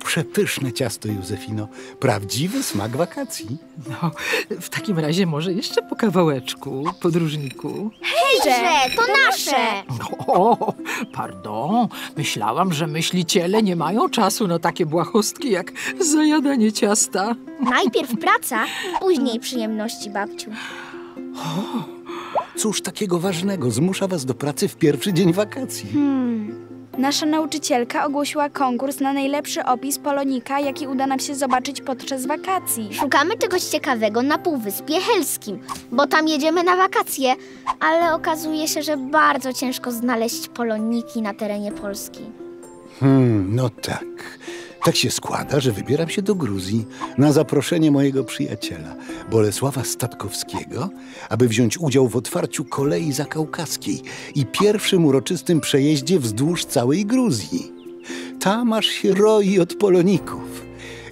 Przepyszne ciasto, Józefino. Prawdziwy smak wakacji. No, w takim razie może jeszcze po kawałeczku, podróżniku. Hejże, to nasze! O, pardon. Myślałam, że myśliciele nie mają czasu na takie błahostki jak zajadanie ciasta. Najpierw praca, później przyjemności, babciu. Cóż takiego ważnego zmusza was do pracy w pierwszy dzień wakacji? Nasza nauczycielka ogłosiła konkurs na najlepszy opis polonika, jaki uda nam się zobaczyć podczas wakacji. Szukamy czegoś ciekawego na Półwyspie Helskim, bo tam jedziemy na wakacje, ale okazuje się, że bardzo ciężko znaleźć poloniki na terenie Polski. No tak. Tak się składa, że wybieram się do Gruzji na zaproszenie mojego przyjaciela, Bolesława Statkowskiego, aby wziąć udział w otwarciu kolei zakaukaskiej i pierwszym uroczystym przejeździe wzdłuż całej Gruzji. Tam aż się roi od poloników.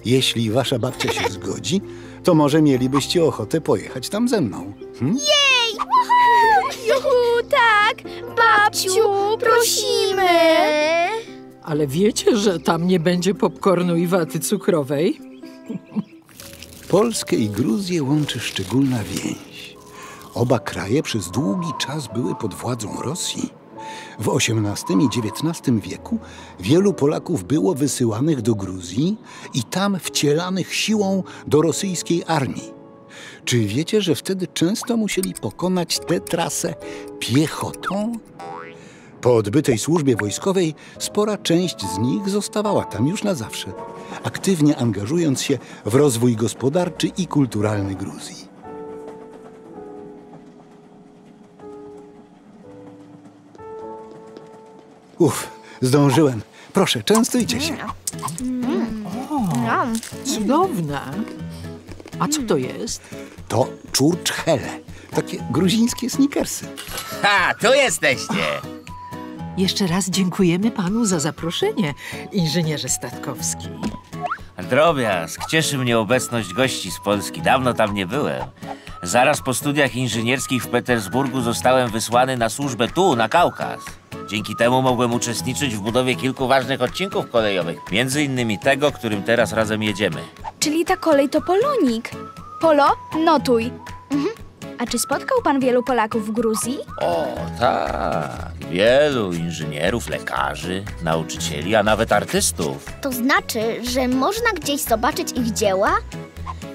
Jeśli wasza babcia się zgodzi, to może mielibyście ochotę pojechać tam ze mną. Jej! Juhu, tak! Babciu, prosimy! Ale wiecie, że tam nie będzie popcornu i waty cukrowej? Polskę i Gruzję łączy szczególna więź. Oba kraje przez długi czas były pod władzą Rosji. W XVIII i XIX wieku wielu Polaków było wysyłanych do Gruzji i tam wcielanych siłą do rosyjskiej armii. Czy wiecie, że wtedy często musieli pokonać tę trasę piechotą? Po odbytej służbie wojskowej spora część z nich zostawała tam już na zawsze, aktywnie angażując się w rozwój gospodarczy i kulturalny Gruzji. Zdążyłem. Proszę, częstujcie się. Cudowne. A co to jest? To czurczchele, takie gruzińskie snickersy. Ha, tu jesteście! Jeszcze raz dziękujemy panu za zaproszenie, inżynierze Statkowski. Drobiazg. Cieszy mnie obecność gości z Polski. Dawno tam nie byłem. Zaraz po studiach inżynierskich w Petersburgu zostałem wysłany na służbę tu, na Kaukaz. Dzięki temu mogłem uczestniczyć w budowie kilku ważnych odcinków kolejowych. Między innymi tego, którym teraz razem jedziemy. Czyli ta kolej to polonik. Polo, notuj. A czy spotkał pan wielu Polaków w Gruzji? O, tak. Wielu inżynierów, lekarzy, nauczycieli, a nawet artystów. To znaczy, że można gdzieś zobaczyć ich dzieła?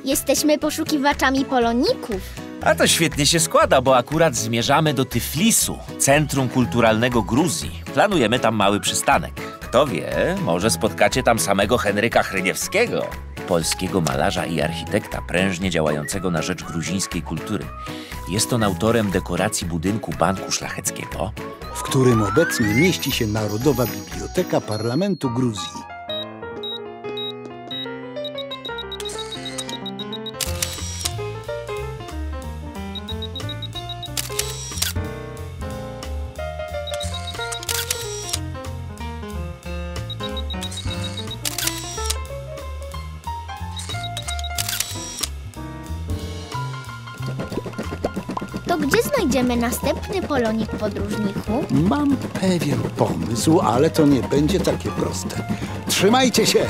Jesteśmy poszukiwaczami poloników. A to świetnie się składa, bo akurat zmierzamy do Tyflisu, centrum kulturalnego Gruzji. Planujemy tam mały przystanek. Kto wie, może spotkacie tam samego Henryka Hryniewskiego, polskiego malarza i architekta prężnie działającego na rzecz gruzińskiej kultury. Jest on autorem dekoracji budynku Banku Szlacheckiego, w którym obecnie mieści się Narodowa Biblioteka Parlamentu Gruzji. To gdzie znajdziemy następny polonik, podróżniku? Mam pewien pomysł, ale to nie będzie takie proste. Trzymajcie się!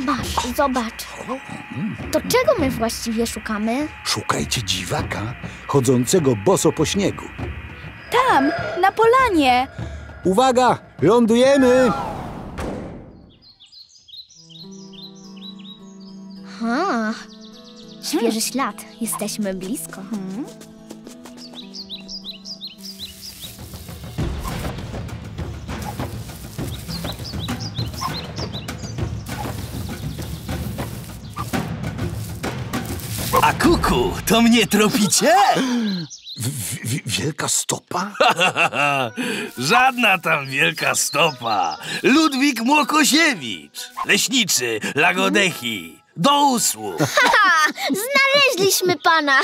Masz, zobacz. To czego my właściwie szukamy? Szukajcie dziwaka chodzącego boso po śniegu. Tam, na polanie. Uwaga! Lądujemy! Świeży ślad. Jesteśmy blisko. A kuku, to mnie tropicie? Wielka stopa? Żadna tam wielka stopa. Ludwik Młokosiewicz, leśniczy Lagodechi. Do usług. Znaleźliśmy pana.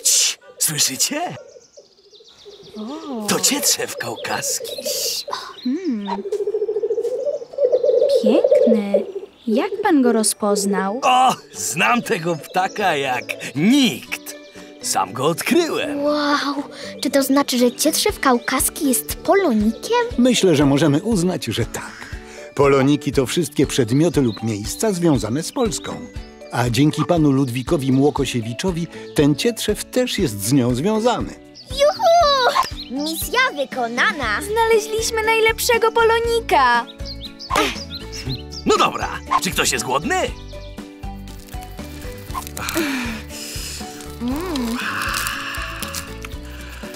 Cii, słyszycie? To cietrzew kaukaski. Piękny. Jak pan go rozpoznał? O, znam tego ptaka jak nikt. Sam go odkryłem. Wow, czy to znaczy, że Cietrzew Kaukaski jest polonikiem? Myślę, że możemy uznać, że tak. Poloniki to wszystkie przedmioty lub miejsca związane z Polską. A dzięki panu Ludwikowi Młokosiewiczowi ten Cietrzew też jest z nią związany. Juhu! Misja wykonana! Znaleźliśmy najlepszego polonika! No dobra, czy ktoś jest głodny?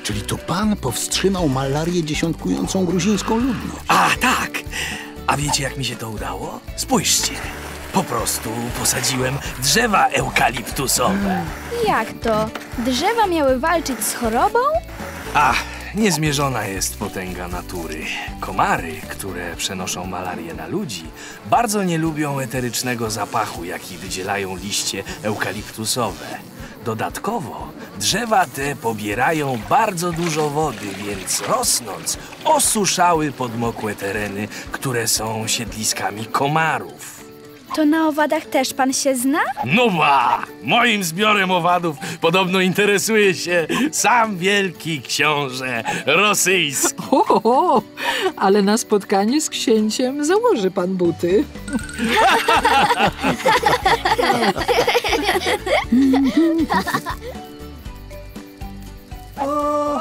Czyli to pan powstrzymał malarię dziesiątkującą gruzińską ludność. A, tak. A wiecie, jak mi się to udało? Spójrzcie. Po prostu posadziłem drzewa eukaliptusowe. Jak to? Drzewa miały walczyć z chorobą? Ach, niezmierzona jest potęga natury. Komary, które przenoszą malarię na ludzi, bardzo nie lubią eterycznego zapachu, jaki wydzielają liście eukaliptusowe. Dodatkowo drzewa te pobierają bardzo dużo wody, więc rosnąc osuszały podmokłe tereny, które są siedliskami komarów. To na owadach też pan się zna? No ba! Moim zbiorem owadów podobno interesuje się sam wielki książę rosyjski. O, ale na spotkanie z księciem założy pan buty. O,